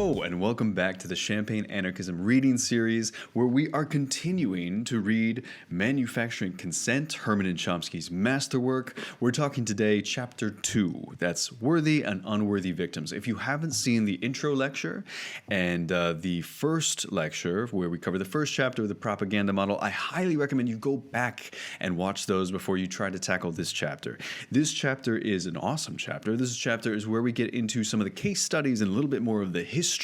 Hello and welcome back to the Champagne Anarchism reading series, where we are continuing to read Manufacturing Consent, Herman and Chomsky's masterwork. We're talking today chapter 2, that's Worthy and Unworthy Victims. If you haven't seen the intro lecture and the first lecture where we cover the first chapter of the propaganda model, I highly recommend you go back and watch those before you try to tackle this chapter. This chapter is an awesome chapter. This chapter is where we get into some of the case studies and a little bit more of the history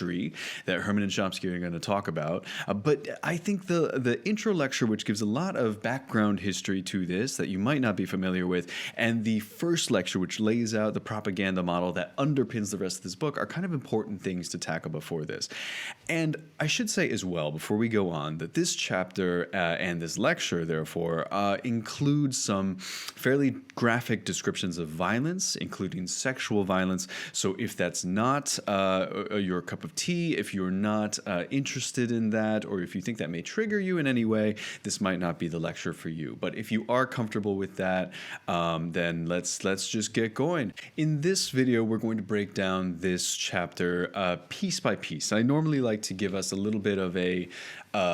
that Herman and Chomsky are going to talk about. But I think the intro lecture, which gives a lot of background history to this that you might not be familiar with, and the first lecture, which lays out the propaganda model that underpins the rest of this book, are kind of important things to tackle before this. And I should say as well, before we go on, that this chapter and this lecture, therefore, includes some fairly graphic descriptions of violence, including sexual violence. So if that's not your cup of tea, if you're not interested in that, or if you think that may trigger you in any way, this might not be the lecture for you. But if you are comfortable with that, then let's just get going. In this video, we're going to break down this chapter piece by piece. I normally like to give us a little bit of a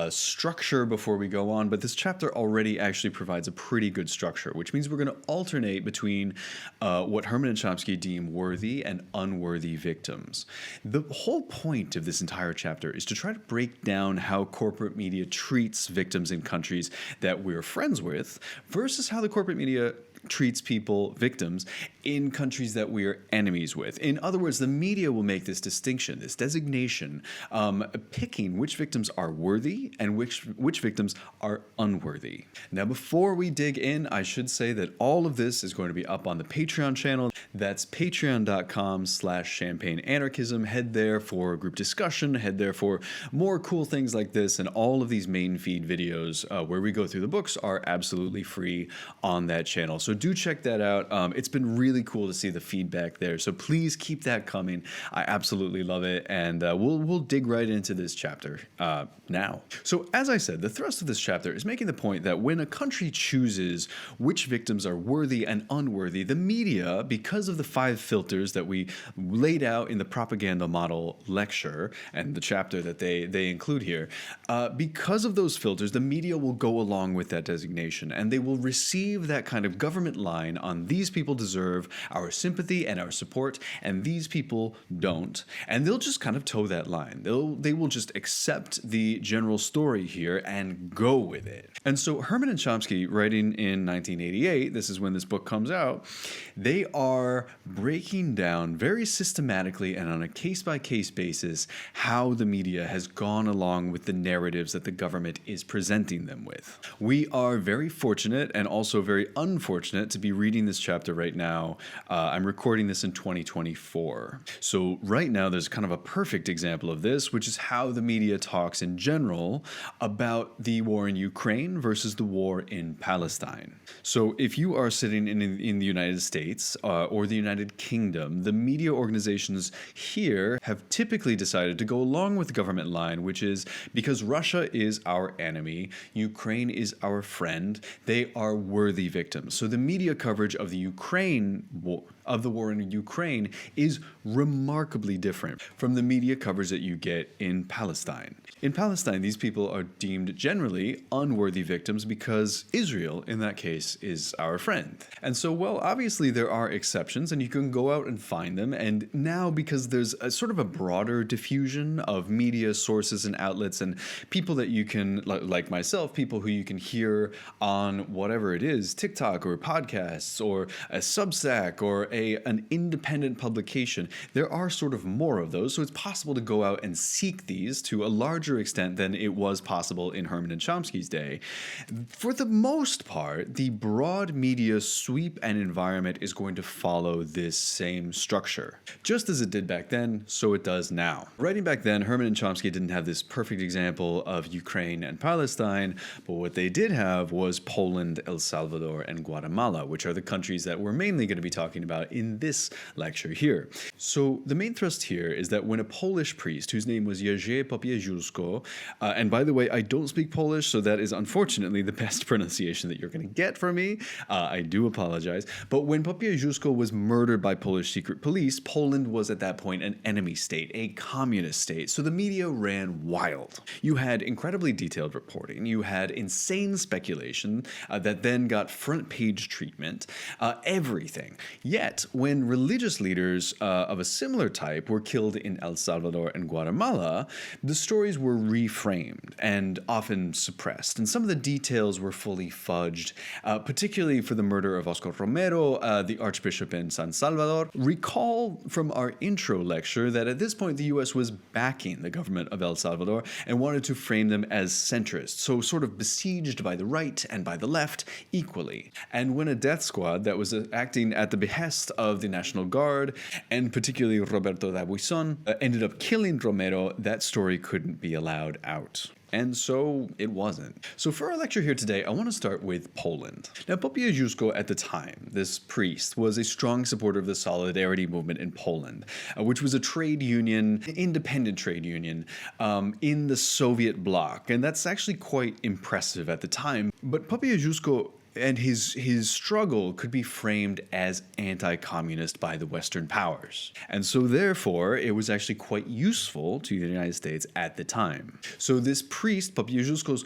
structure before we go on, but this chapter already actually provides a pretty good structure, which means we're going to alternate between what Herman and Chomsky deem worthy and unworthy victims. The whole point of this entire chapter is to try to break down how corporate media treats victims in countries that we're friends with versus how the corporate media treats people, victims, in countries that we are enemies with. In other words, the media will make this distinction, this designation, picking which victims are worthy and which victims are unworthy. Now, before we dig in, I should say that all of this is going to be up on the Patreon channel. That's patreon.com/Champagne Anarchism. Head there for group discussion, head there for more cool things like this, and all of these main feed videos where we go through the books are absolutely free on that channel. So do check that out. It's been really cool to see the feedback there. So please keep that coming. I absolutely love it. And we'll dig right into this chapter now. So as I said, the thrust of this chapter is making the point that when a country chooses which victims are worthy and unworthy, the media, because of the 5 filters that we laid out in the propaganda model lecture and the chapter that they include here, because of those filters, the media will go along with that designation and they will receive that kind of government line on these people deserve our sympathy and our support, and these people don't. And they'll just kind of toe that line. They will just accept the general story here and go with it. And so Herman and Chomsky, writing in 1988, this is when this book comes out, they are breaking down very systematically and on a case-by-case basis how the media has gone along with the narratives that the government is presenting them with. We are very fortunate and also very unfortunate to be reading this chapter right now. I'm recording this in 2024. So right now there's kind of a perfect example of this, which is how the media talks in general about the war in Ukraine versus the war in Palestine. So if you are sitting in the United States or the United Kingdom, the media organizations here have typically decided to go along with the government line, which is because Russia is our enemy, Ukraine is our friend, they are worthy victims. So the media coverage of the war in Ukraine is remarkably different from the media coverage that you get in Palestine. In Palestine, these people are deemed generally unworthy victims because Israel, in that case, is our friend. And so, well, obviously there are exceptions and you can go out and find them. And now, because there's a sort of a broader diffusion of media sources and outlets and people that you can, like myself, people who you can hear on whatever it is, TikTok or podcasts or a Substack or an independent publication, there are sort of more of those. So it's possible to go out and seek these to a larger extent than it was possible in Herman and Chomsky's day. For the most part, the broad media sweep and environment is going to follow this same structure. Just as it did back then, so it does now. Writing back then, Herman and Chomsky didn't have this perfect example of Ukraine and Palestine, but what they did have was Poland, El Salvador, and Guatemala. Guatemala, which are the countries that we're mainly going to be talking about in this lecture here. So the main thrust here is that when a Polish priest, whose name was Jerzy Popiełuszko, and by the way, I don't speak Polish, so that is unfortunately the best pronunciation that you're going to get from me. I do apologize. But when Popiełuszko was murdered by Polish secret police, Poland was at that point an enemy state, a communist state, so the media ran wild. You had incredibly detailed reporting, you had insane speculation that then got front page treatment, everything. Yet, when religious leaders of a similar type were killed in El Salvador and Guatemala, the stories were reframed and often suppressed, and some of the details were fully fudged, particularly for the murder of Oscar Romero, the Archbishop in San Salvador. Recall from our intro lecture that at this point the US was backing the government of El Salvador and wanted to frame them as centrist, so sort of besieged by the right and by the left equally. And when a death squad that was acting at the behest of the National Guard, and particularly Roberto Dabuison, ended up killing Romero, that story couldn't be allowed out. And so it wasn't. So for our lecture here today, I want to start with Poland. Now, Popiełuszko at the time, this priest, was a strong supporter of the Solidarity movement in Poland, which was a trade union, independent trade union, in the Soviet bloc. And that's actually quite impressive at the time. But Popiełuszko and his struggle could be framed as anti-communist by the Western powers. And so therefore, it was actually quite useful to the United States at the time. So this priest, Popiełuszko's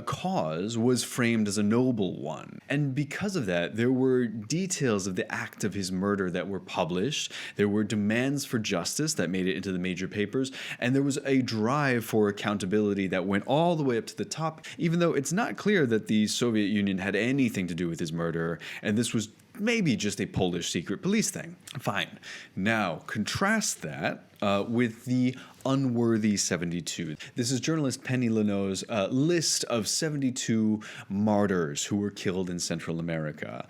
cause was framed as a noble one. And because of that, there were details of the act of his murder that were published. There were demands for justice that made it into the major papers. And there was a drive for accountability that went all the way up to the top, even though it's not clear that the Soviet Union had anything to do with his murder, and this was maybe just a Polish secret police thing. Fine. Now, contrast that with the Unworthy 72. This is journalist Penny Leno's list of 72 martyrs who were killed in Central America.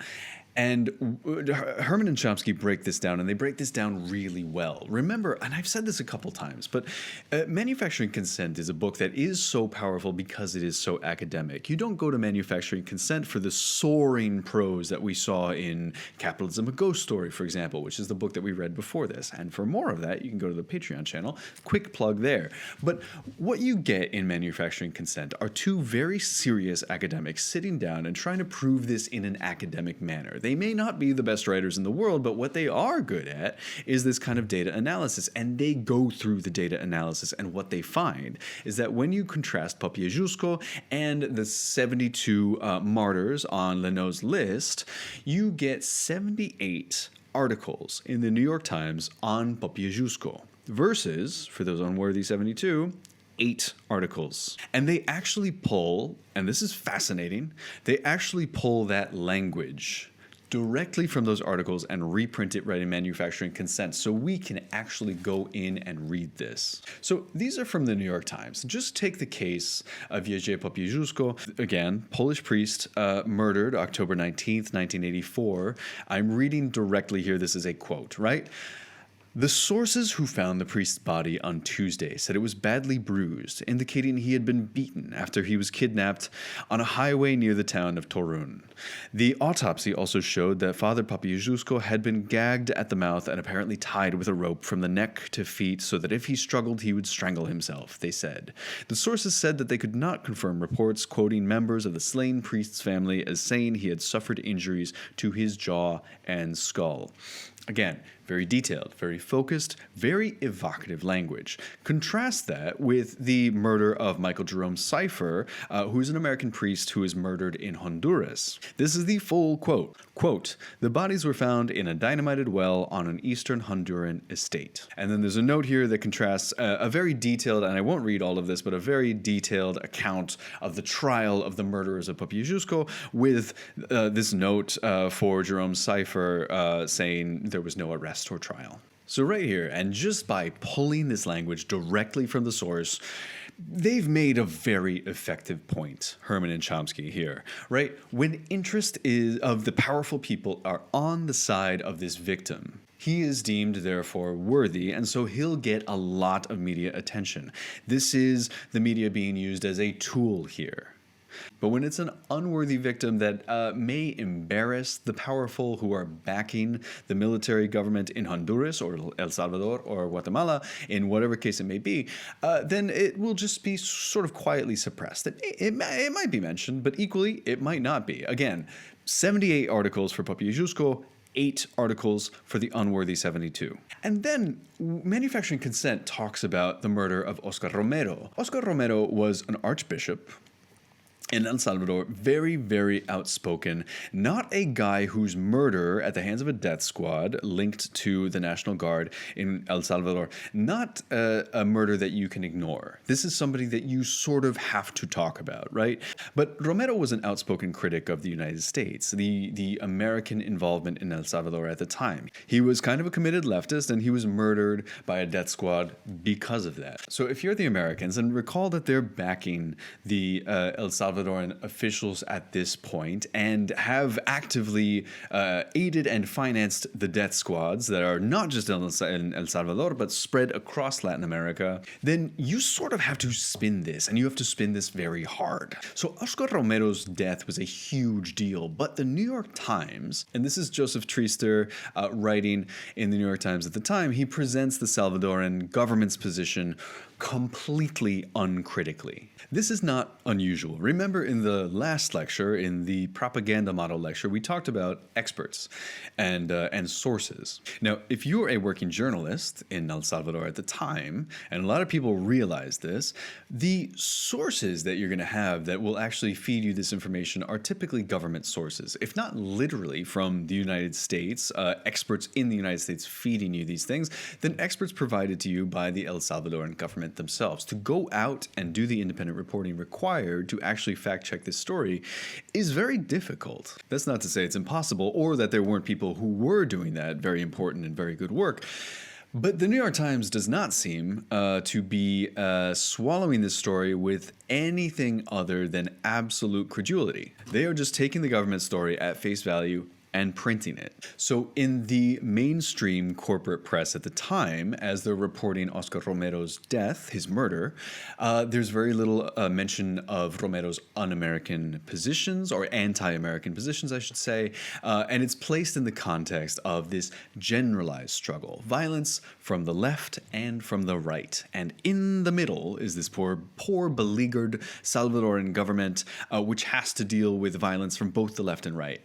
And Herman and Chomsky break this down, and they break this down really well. Remember, and I've said this a couple times, but Manufacturing Consent is a book that is so powerful because it is so academic. You don't go to Manufacturing Consent for the soaring prose that we saw in Capitalism, a Ghost Story, for example, which is the book that we read before this. And for more of that, you can go to the Patreon channel. Quick plug there. But what you get in Manufacturing Consent are two very serious academics sitting down and trying to prove this in an academic manner. They may not be the best writers in the world, but what they are good at is this kind of data analysis, and they go through the data analysis, and what they find is that when you contrast Popiełuszko and the 72 martyrs on Leno's list, you get 78 articles in the New York Times on Popiełuszko versus, for those Unworthy 72, 8 articles. And they actually pull, and this is fascinating, they actually pull that language directly from those articles and reprint it right in Manufacturing Consent, so we can actually go in and read this. So these are from the New York Times. Just take the case of Jerzy Popiełuszko, again, Polish priest, murdered October 19th, 1984. I'm reading directly here. This is a quote, right? The sources who found the priest's body on Tuesday said it was badly bruised, indicating he had been beaten after he was kidnapped on a highway near the town of Torun. The autopsy also showed that Father Popiełuszko had been gagged at the mouth and apparently tied with a rope from the neck to feet so that if he struggled, he would strangle himself, they said. The sources said that they could not confirm reports quoting members of the slain priest's family as saying he had suffered injuries to his jaw and skull. Again, very detailed, very focused, very evocative language. Contrast that with the murder of Michael Jerome Cypher, who is an American priest who was murdered in Honduras. This is the full quote. Quote, the bodies were found in a dynamited well on an eastern Honduran estate. And then there's a note here that contrasts a very detailed, and I won't read all of this, but a very detailed account of the trial of the murderers of Popiełuszko with this note for Jerome Cypher saying there was no arrest or trial. So right here, and just by pulling this language directly from the source, they've made a very effective point, Herman and Chomsky here, right? When interest of the powerful people are on the side of this victim, he is deemed, therefore, worthy, and so he'll get a lot of media attention. This is the media being used as a tool here. But when it's an unworthy victim that may embarrass the powerful who are backing the military government in Honduras or El Salvador or Guatemala, in whatever case it may be, then it will just be sort of quietly suppressed. It might be mentioned, but equally, it might not be. Again, 78 articles for Popiełuszko, 8 articles for the Unworthy 72. And then Manufacturing Consent talks about the murder of Oscar Romero. Oscar Romero was an archbishop in El Salvador, very, very outspoken, not a guy whose murder at the hands of a death squad linked to the National Guard in El Salvador, not a murder that you can ignore. This is somebody that you sort of have to talk about, right? But Romero was an outspoken critic of the United States, the American involvement in El Salvador at the time. He was kind of a committed leftist, and he was murdered by a death squad because of that. So if you're the Americans, and recall that they're backing the El Salvadoran officials at this point and have actively aided and financed the death squads that are not just in El Salvador but spread across Latin America, then you sort of have to spin this, and you have to spin this very hard. So Oscar Romero's death was a huge deal, but the New York Times, and this is Joseph Treaster writing in the New York Times at the time, he presents the Salvadoran government's position completely uncritically. This is not unusual. Remember in the last lecture, in the propaganda model lecture, we talked about experts and sources. Now, if you're a working journalist in El Salvador at the time, and a lot of people realize this, the sources that you're going to have that will actually feed you this information are typically government sources. If not literally from the United States, experts in the United States feeding you these things, then experts provided to you by the El Salvadoran government themselves. To go out and do the independent reporting required to actually fact check this story is very difficult. That's not to say it's impossible or that there weren't people who were doing that very important and very good work. But the New York Times does not seem to be swallowing this story with anything other than absolute credulity. They are just taking the government story at face value and printing it. So in the mainstream corporate press at the time, as they're reporting Oscar Romero's death, his murder, there's very little mention of Romero's un-American positions, or anti-American positions, I should say, and it's placed in the context of this generalized struggle, violence from the left and from the right. And in the middle is this poor beleaguered Salvadoran government, which has to deal with violence from both the left and right.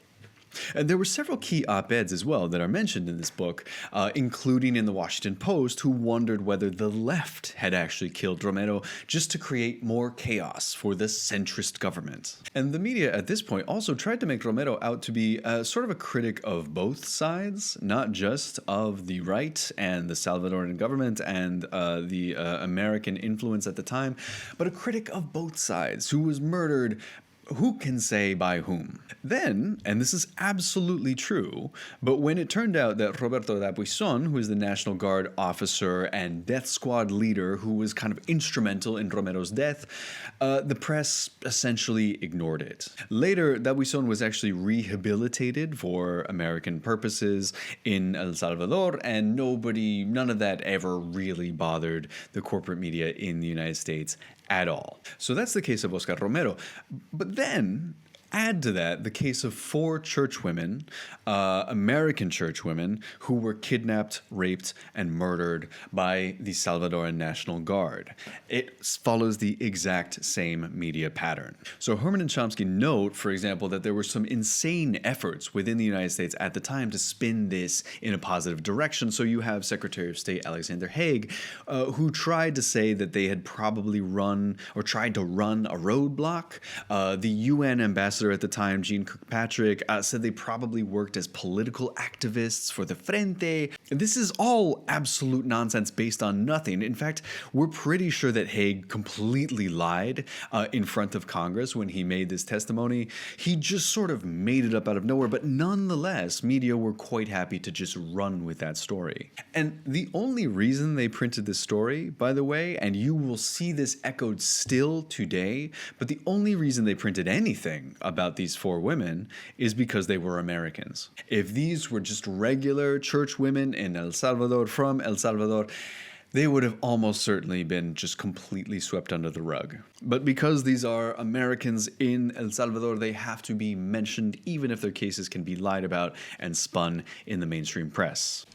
And there were several key op-eds as well that are mentioned in this book, including in the Washington Post, who wondered whether the left had actually killed Romero just to create more chaos for the centrist government. And the media at this point also tried to make Romero out to be sort of a critic of both sides, not just of the right and the Salvadoran government and the American influence at the time, but a critic of both sides who was murdered. Who can say by whom? Then, and this is absolutely true, but when it turned out that Roberto Dabuison, who is the National Guard officer and death squad leader who was kind of instrumental in Romero's death, the press essentially ignored it. Later, Dabuison was actually rehabilitated for American purposes in El Salvador, and none of that ever really bothered the corporate media in the United States at all. So that's the case of Oscar Romero. But then add to that the case of 4 churchwomen, American churchwomen, who were kidnapped, raped, and murdered by the Salvadoran National Guard. It follows the exact same media pattern. So Herman and Chomsky note, for example, that there were some insane efforts within the United States at the time to spin this in a positive direction. So you have Secretary of State Alexander Haig, who tried to say that they had probably tried to run a roadblock. The UN ambassador at the time, Jean Kirkpatrick, said they probably worked as political activists for the Frente. This is all absolute nonsense based on nothing. In fact, we're pretty sure that Haig completely lied in front of Congress when he made this testimony. He just sort of made it up out of nowhere, but nonetheless, media were quite happy to just run with that story. And the only reason they printed this story, by the way, and you will see this echoed still today, but the only reason they printed anything about these 4 women is because they were Americans. If these were just regular church women in El Salvador, from El Salvador, they would have almost certainly been just completely swept under the rug. But because these are Americans in El Salvador, they have to be mentioned even if their cases can be lied about and spun in the mainstream press.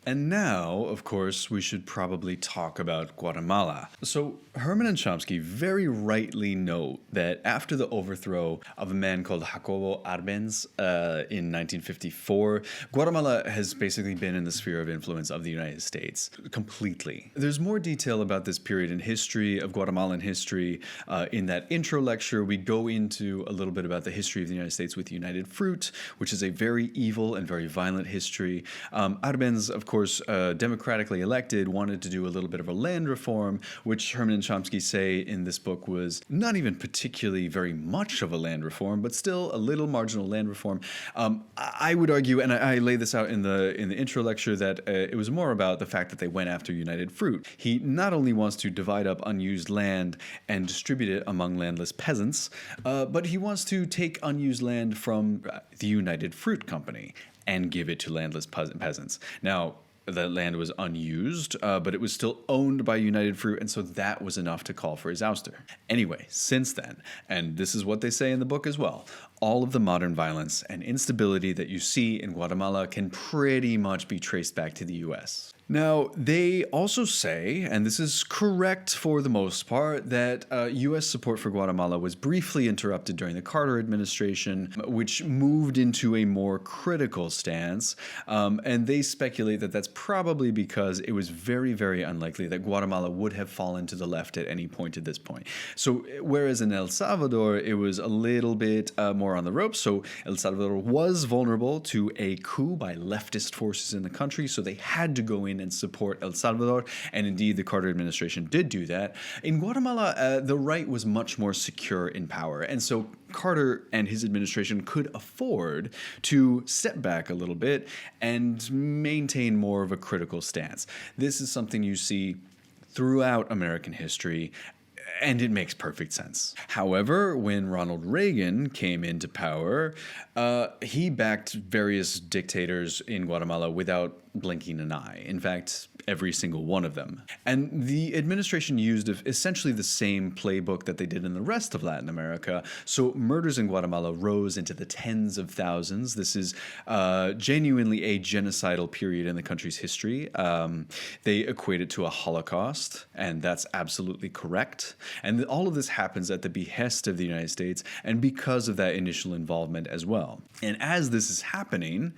And now, of course, we should probably talk about Guatemala. So Herman and Chomsky very rightly note that after the overthrow of a man called Jacobo Arbenz in 1954, Guatemala has basically been in the sphere of influence of the United States completely. There's more detail about this period in history, of Guatemalan history. In that intro lecture, we go into a little bit about the history of the United States with United Fruit, which is a very evil and very violent history. Arbenz, of course, democratically elected, wanted to do a little bit of a land reform, which Herman and Chomsky say in this book was not even particularly very much of a land reform, but still a little marginal land reform. I would argue, and I lay this out in the intro lecture, that it was more about the fact that they went after United Fruit. He not only wants to divide up unused land and distribute it among landless peasants, but he wants to take unused land from the United Fruit Company and give it to landless peasants. Now, the land was unused, but it was still owned by United Fruit, and so that was enough to call for his ouster. Anyway, since then, and this is what they say in the book as well, all of the modern violence and instability that you see in Guatemala can pretty much be traced back to the US. Now, they also say, and this is correct for the most part, that U.S. support for Guatemala was briefly interrupted during the Carter administration, which moved into a more critical stance. And they speculate that that's probably because it was very, very unlikely that Guatemala would have fallen to the left at any point at this point. So, whereas in El Salvador, it was a little bit more on the ropes. So, El Salvador was vulnerable to a coup by leftist forces in the country, so they had to go in and support El Salvador, and indeed the Carter administration did do that. In Guatemala, the right was much more secure in power, and so Carter and his administration could afford to step back a little bit and maintain more of a critical stance. This is something you see throughout American history, and it makes perfect sense. However, when Ronald Reagan came into power, he backed various dictators in Guatemala without blinking an eye. In fact, every single one of them. And the administration used essentially the same playbook that they did in the rest of Latin America. So murders in Guatemala rose into the tens of thousands. This is genuinely a genocidal period in the country's history. They equate it to a Holocaust, and that's absolutely correct. And all of this happens at the behest of the United States and because of that initial involvement as well. And as this is happening,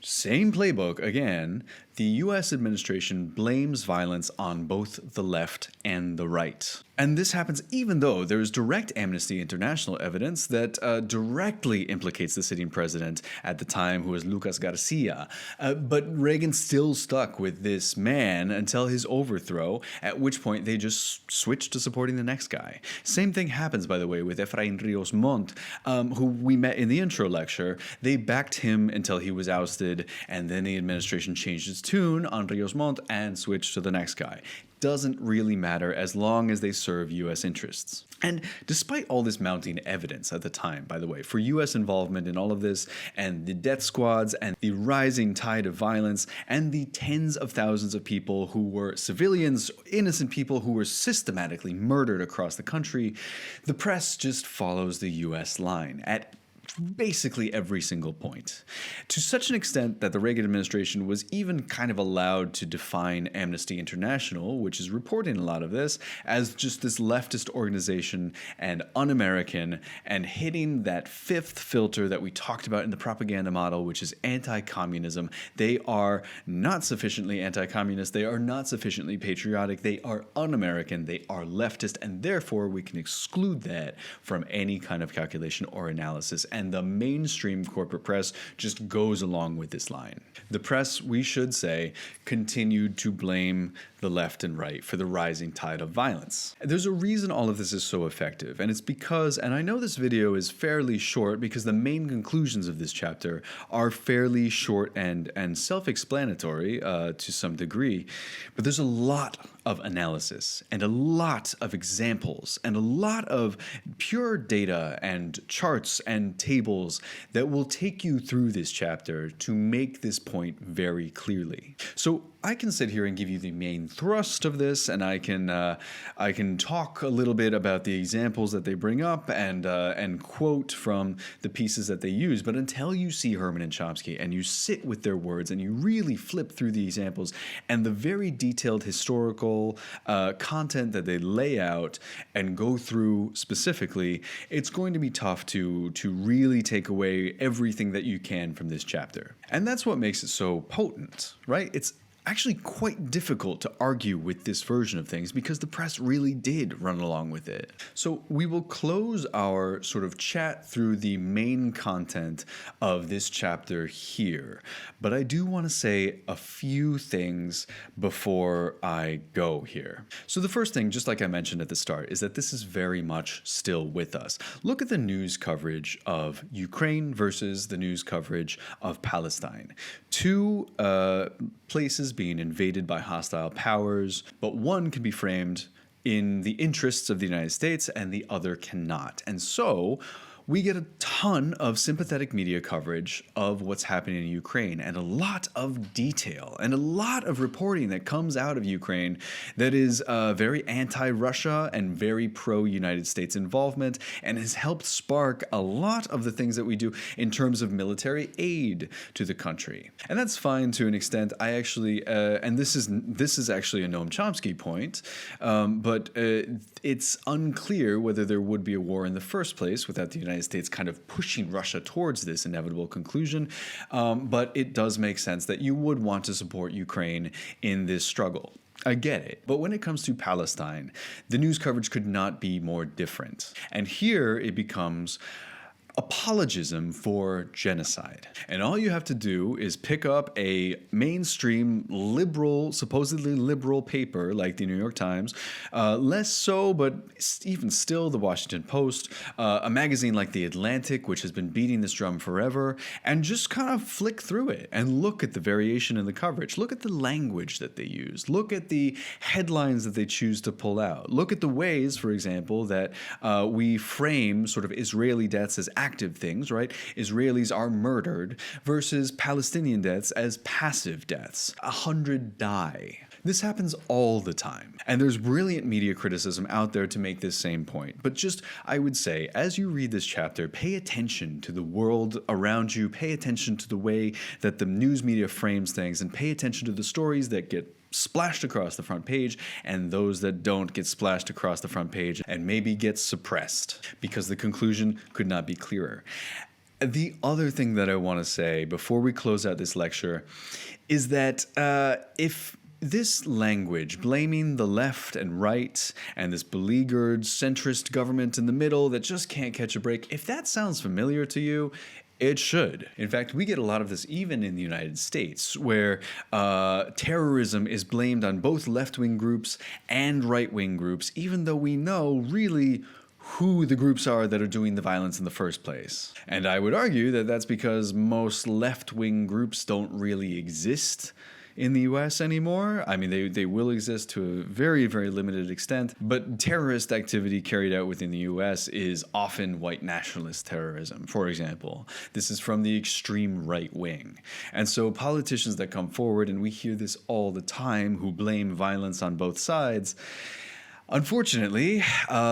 same playbook again, the U.S. administration blames violence on both the left and the right. And this happens even though there is direct Amnesty International evidence that directly implicates the sitting president at the time, who was Lucas Garcia. But Reagan still stuck with this man until his overthrow, at which point they just switched to supporting the next guy. Same thing happens, by the way, with Efrain Ríos Montt, who we met in the intro lecture. They backed him until he was ousted, and then the administration changed its tune on Ríos Montt and switched to the next guy. Doesn't really matter as long as they serve U.S. interests. And despite all this mounting evidence at the time, by the way, for U.S. involvement in all of this, and the death squads, and the rising tide of violence, and the tens of thousands of people who were civilians, innocent people who were systematically murdered across the country, the press just follows the U.S. line at basically every single point, to such an extent that the Reagan administration was even kind of allowed to define Amnesty International, which is reporting a lot of this, as just this leftist organization and un-American, and hitting that fifth filter that we talked about in the propaganda model, which is anti-communism. They are not sufficiently anti-communist, they are not sufficiently patriotic, they are un-American, they are leftist, and therefore we can exclude that from any kind of calculation or analysis. And the mainstream corporate press just goes along with this line. The press, we should say, continued to blame the left and right for the rising tide of violence. There's a reason all of this is so effective, and it's because, and I know this video is fairly short because the main conclusions of this chapter are fairly short and self-explanatory to some degree, but there's a lot of analysis and a lot of examples and a lot of pure data and charts and tables that will take you through this chapter to make this point very clearly. So I can sit here and give you the main thrust of this, and I can talk a little bit about the examples that they bring up and quote from the pieces that they use. But until you see Herman and Chomsky and you sit with their words and you really flip through the examples and the very detailed historical content that they lay out and go through specifically, it's going to be tough to really take away everything that you can from this chapter. And that's what makes it so potent, right? It's actually quite difficult to argue with this version of things because the press really did run along with it. So we will close our sort of chat through the main content of this chapter here, but I do want to say a few things before I go here. So the first thing, just like I mentioned at the start, is that this is very much still with us. Look at the news coverage of Ukraine versus the news coverage of Palestine. Two places being invaded by hostile powers, but one can be framed in the interests of the United States and the other cannot. And so we get a ton of sympathetic media coverage of what's happening in Ukraine and a lot of detail and a lot of reporting that comes out of Ukraine that is very anti-Russia and very pro-United States involvement and has helped spark a lot of the things that we do in terms of military aid to the country. And that's fine to an extent. I actually, and this is actually a Noam Chomsky point, but it's unclear whether there would be a war in the first place without the United States kind of pushing Russia towards this inevitable conclusion, but it does make sense that you would want to support Ukraine in this struggle. I get it. But when it comes to Palestine, the news coverage could not be more different. And here it becomes apologism for genocide. And all you have to do is pick up a mainstream liberal, supposedly liberal paper like the New York Times, less so, but even still the Washington Post, a magazine like The Atlantic, which has been beating this drum forever, and just kind of flick through it and look at the variation in the coverage. Look at the language that they use. Look at the headlines that they choose to pull out. Look at the ways, for example, that we frame sort of Israeli deaths as active things, right? Israelis are murdered versus Palestinian deaths as passive deaths. 100 die. This happens all the time. And there's brilliant media criticism out there to make this same point. But just, I would say, as you read this chapter, pay attention to the world around you, pay attention to the way that the news media frames things, and pay attention to the stories that get splashed across the front page and those that don't get splashed across the front page and maybe get suppressed because the conclusion could not be clearer. The other thing that I want to say before we close out this lecture is that if this language, blaming the left and right and this beleaguered centrist government in the middle that just can't catch a break, if that sounds familiar to you, it should. In fact, we get a lot of this even in the United States, where terrorism is blamed on both left-wing groups and right-wing groups, even though we know really who the groups are that are doing the violence in the first place. And I would argue that that's because most left-wing groups don't really exist in the US anymore. I mean, they will exist to a very, very limited extent, but terrorist activity carried out within the US is often white nationalist terrorism, for example. This is from the extreme right wing. And so politicians that come forward, and we hear this all the time, who blame violence on both sides, unfortunately,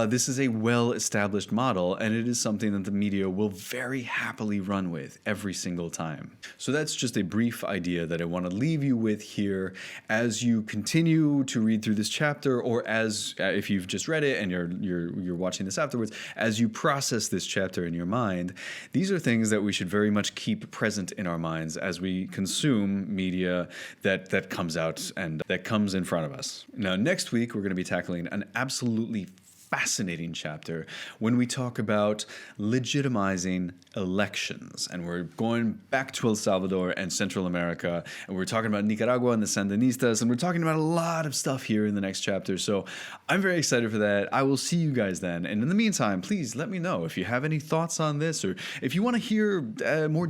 this is a well-established model, and it is something that the media will very happily run with every single time. So that's just a brief idea that I want to leave you with here as you continue to read through this chapter, or as if you've just read it and you're watching this afterwards, as you process this chapter in your mind. These are things that we should very much keep present in our minds as we consume media that comes out and that comes in front of us. Now, next week we're going to be tackling an absolutely fascinating chapter when we talk about legitimizing elections. And we're going back to El Salvador and Central America, and we're talking about Nicaragua and the Sandinistas, and we're talking about a lot of stuff here in the next chapter. So I'm very excited for that. I will see you guys then. And in the meantime, please let me know if you have any thoughts on this, or if you want to hear more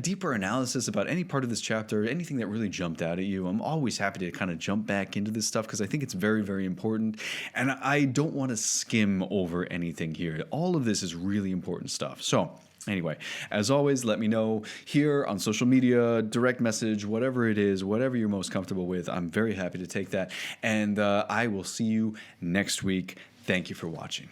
deeper analysis about any part of this chapter, anything that really jumped out at you. I'm always happy to kind of jump back into this stuff because I think it's very, very important. And I don't want to skim over anything here. All of this is really important stuff. So Anyway, as always, let me know here on social media, direct message, whatever it is, whatever you're most comfortable with. I'm very happy to take that. And I will see you next week. Thank you for watching.